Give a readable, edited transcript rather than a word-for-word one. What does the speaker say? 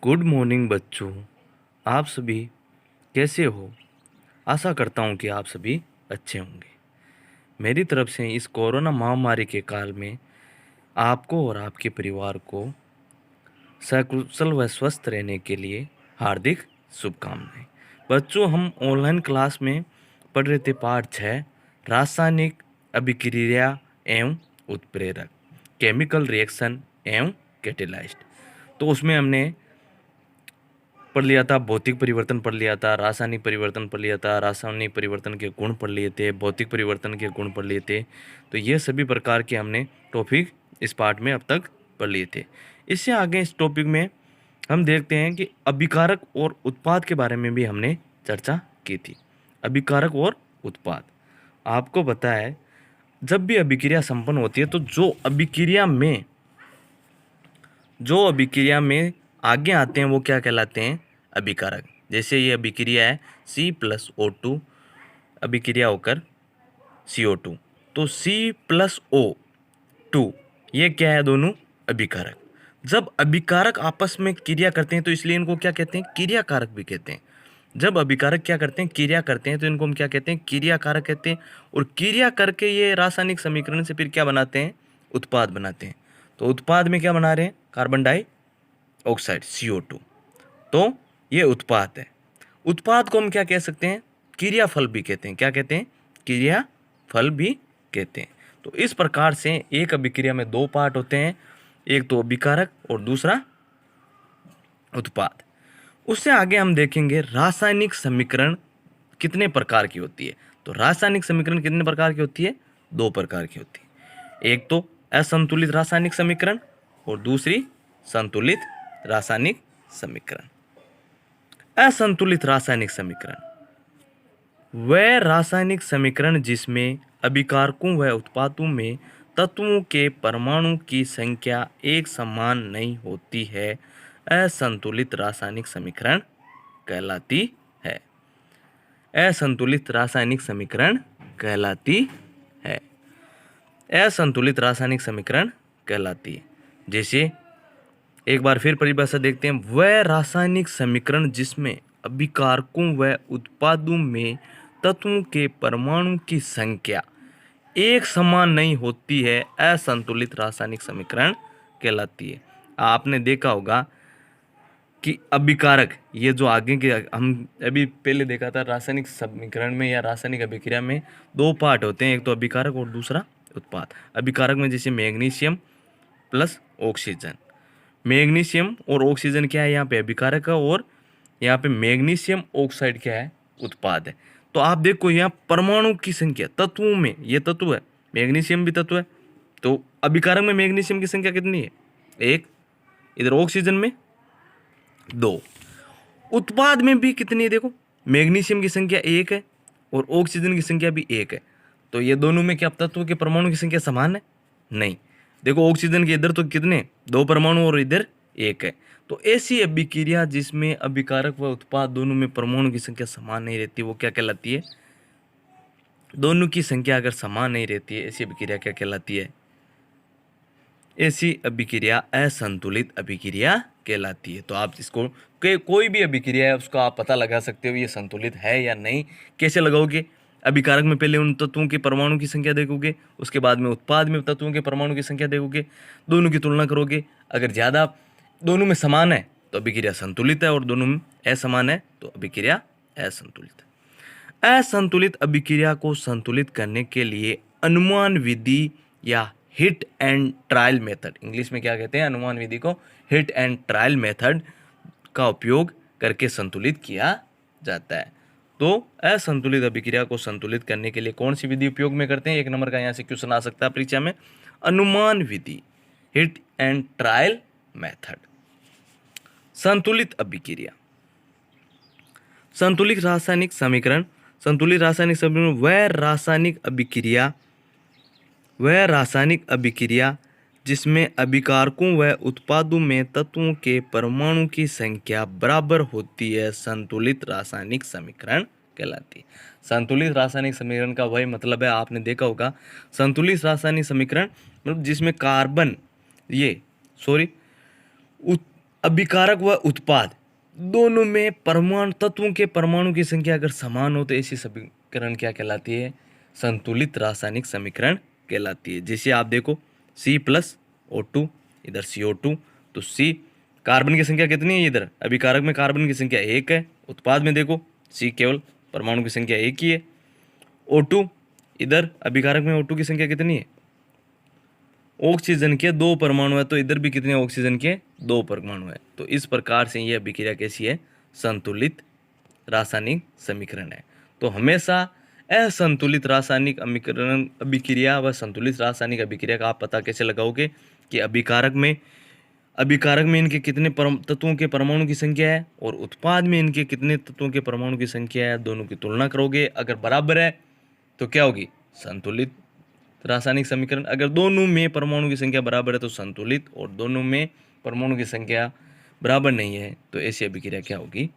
Good morning बच्चों। आप सभी कैसे हो? आशा करता हूँ कि आप सभी अच्छे होंगे। मेरी तरफ से इस कोरोना महामारी के काल में आपको और आपके परिवार को सकुशल व स्वस्थ रहने के लिए हार्दिक शुभकामनाएं। बच्चों, हम ऑनलाइन क्लास में पढ़ रहे थे पाठ 6, रासायनिक अभिक्रिया एवं उत्प्रेरक, केमिकल रिएक्शन एवं कैटेलाइस्ट। तो उसमें हमने पढ़ लिया था, भौतिक परिवर्तन पढ़ लिया था, रासायनिक परिवर्तन पढ़ लिया था, रासायनिक परिवर्तन के गुण पढ़ लिए थे, भौतिक परिवर्तन के गुण पढ़ लिए थे। तो ये सभी प्रकार के हमने टॉपिक इस पार्ट में अब तक पढ़ लिए थे। इससे आगे इस टॉपिक में हम देखते हैं कि अभिकारक और उत्पाद के बारे में भी हमने चर्चा की थी। अभिकारक और उत्पाद, आपको पता है जब भी अभिक्रिया संपन्न होती है तो जो अभिक्रिया में आगे आते हैं वो क्या कहलाते हैं? अभिकारक। जैसे ये अभिक्रिया है C+O2 अभिक्रिया होकर CO2, तो C+O2 ये क्या है? दोनों अभिकारक। जब अभिकारक आपस में क्रिया करते हैं तो इसलिए इनको क्या कहते हैं? क्रियाकारक भी कहते हैं। जब अभिकारक क्या करते हैं? क्रिया करते हैं, तो इनको हम क्या कहते हैं? क्रियाकारक कहते हैं। और क्रिया करके ये रासायनिक समीकरण से फिर क्या बनाते हैं? उत्पाद बनाते हैं। तो उत्पाद में क्या बना रहे हैं? Carbon dioxide CO2। तो ये उत्पाद है। उत्पाद को हम क्या कह सकते हैं? क्रियाफल भी कहते हैं। क्या कहते हैं? क्रियाफल भी कहते हैं। तो इस प्रकार से एक अभिक्रिया में दो पार्ट होते हैं, एक तो अभिकारक और दूसरा उत्पाद। उससे आगे हम देखेंगे रासायनिक समीकरण कितने प्रकार की होती है। तो रासायनिक समीकरण कितने प्रकार की होती है? दो प्रकार की होती है। एक तो असंतुलित रासायनिक समीकरण और दूसरी संतुलित रासायनिक समीकरण। असंतुलित रासायनिक समीकरण वह रासायनिक समीकरण जिसमें अभिकारकों व उत्पादों में तत्वों के परमाणु की संख्या एक समान नहीं होती है, असंतुलित रासायनिक समीकरण कहलाती है। असंतुलित रासायनिक समीकरण कहलाती है। असंतुलित रासायनिक समीकरण कहलाती है। जैसे एक बार फिर परिभाषा देखते हैं, वह रासायनिक समीकरण जिसमें अभिकारकों व उत्पादों में तत्वों के परमाणु की संख्या एक समान नहीं होती है, असंतुलित रासायनिक समीकरण कहलाती है। आपने देखा होगा कि अभिकारक, ये जो आगे के हम अभी पहले देखा था, रासायनिक समीकरण में या रासायनिक अभिक्रिया में दो पार्ट होते हैं, एक तो अभिकारक और दूसरा उत्पाद। अभिकारक में जैसे मैग्नीशियम प्लस ऑक्सीजन, मैग्नीशियम और ऑक्सीजन क्या है? यहाँ पे अभिकारक है, और यहाँ पे मैग्नीशियम ऑक्साइड क्या है? उत्पाद है। तो आप देखो यहाँ परमाणु की संख्या तत्वों में, ये तत्व है, मैग्नीशियम भी तत्व है, तो अभिकारक में मैग्नीशियम की संख्या कितनी है? एक। इधर ऑक्सीजन में दो। उत्पाद में भी कितनी है? देखो, मैग्नीशियम की संख्या एक है और ऑक्सीजन की संख्या भी एक है। तो ये दोनों में क्या तत्वों के परमाणु की संख्या समान है? नहीं। देखो, ऑक्सीजन के इधर तो कितने? दो परमाणु और इधर एक है। तो ऐसी अभिक्रिया जिसमें अभिकारक व उत्पाद दोनों में परमाणु की संख्या समान नहीं रहती, वो क्या कहलाती है? दोनों की संख्या अगर समान नहीं रहती है, ऐसी अभिक्रिया क्या कहलाती है? ऐसी अभिक्रिया असंतुलित अभिक्रिया कहलाती है। तो आप इसको कोई भी अभिक्रिया है उसका आप पता लगा सकते हो ये संतुलित है या नहीं। कैसे लगाओगे? अभिकारक में पहले उन तत्वों के परमाणु की संख्या देखोगे, उसके बाद में उत्पाद में तत्वों के परमाणु की संख्या देखोगे, दोनों की तुलना करोगे। अगर ज़्यादा दोनों में समान है तो अभिक्रिया संतुलित है, और दोनों में असमान है तो अभिक्रिया असंतुलित है। असंतुलित अभिक्रिया को संतुलित करने के लिए अनुमान विधि या hit and trial method, English में क्या कहते हैं? अनुमान विधि को हिट एंड ट्रायल मेथड का उपयोग करके संतुलित किया जाता है। तो असंतुलित अभिक्रिया को संतुलित करने के लिए कौन सी विधि उपयोग में करते हैं? एक नंबर का यहाँ से क्वेश्चन आ सकता है परीक्षा में, अनुमान विधि, हिट एंड ट्रायल मेथड। संतुलित अभिक्रिया, संतुलित रासायनिक समीकरण। संतुलित रासायनिक समीकरण वह रासायनिक अभिक्रिया जिसमें अभिकारकों व उत्पादों में तत्वों के परमाणु की संख्या बराबर होती है, संतुलित रासायनिक समीकरण कहलाती है। संतुलित रासायनिक समीकरण का वही मतलब है, आपने देखा होगा, संतुलित रासायनिक समीकरण मतलब जिसमें अभिकारक व उत्पाद दोनों में परमाणु तत्वों के परमाणु की संख्या अगर समान हो तो ऐसी समीकरण क्या कहलाती है? संतुलित रासायनिक समीकरण कहलाती है। जैसे आप देखो C+O2, इधर CO2, तो C कार्बन की संख्या कितनी है? इधर अभिकारक में कार्बन की संख्या 1 है, उत्पाद में देखो C केवल परमाणु की संख्या 1 ही है। O2 इधर अभिकारक में O2 की संख्या कितनी है? ऑक्सीजन के 2 परमाणु है, तो इधर भी कितने ऑक्सीजन के 2 परमाणु है। तो इस प्रकार से यह अभिक्रिया कैसी है? संतुलित रासायनिक समीकरण है। तो हमेशा असंतुलित रासायनिक अभिक्रिया व संतुलित रासायनिक अभिक्रिया का आप पता कैसे लगाओगे कि अभिकारक में इनके कितने तत्वों के परमाणु की संख्या है और उत्पाद में इनके कितने तत्वों के परमाणु की संख्या है, दोनों की तुलना करोगे। अगर बराबर है तो क्या होगी? संतुलित रासायनिक समीकरण। अगर दोनों में परमाणु की संख्या बराबर है तो संतुलित, और दोनों में परमाणु की संख्या बराबर नहीं है तो ऐसी अभिक्रिया क्या होगी?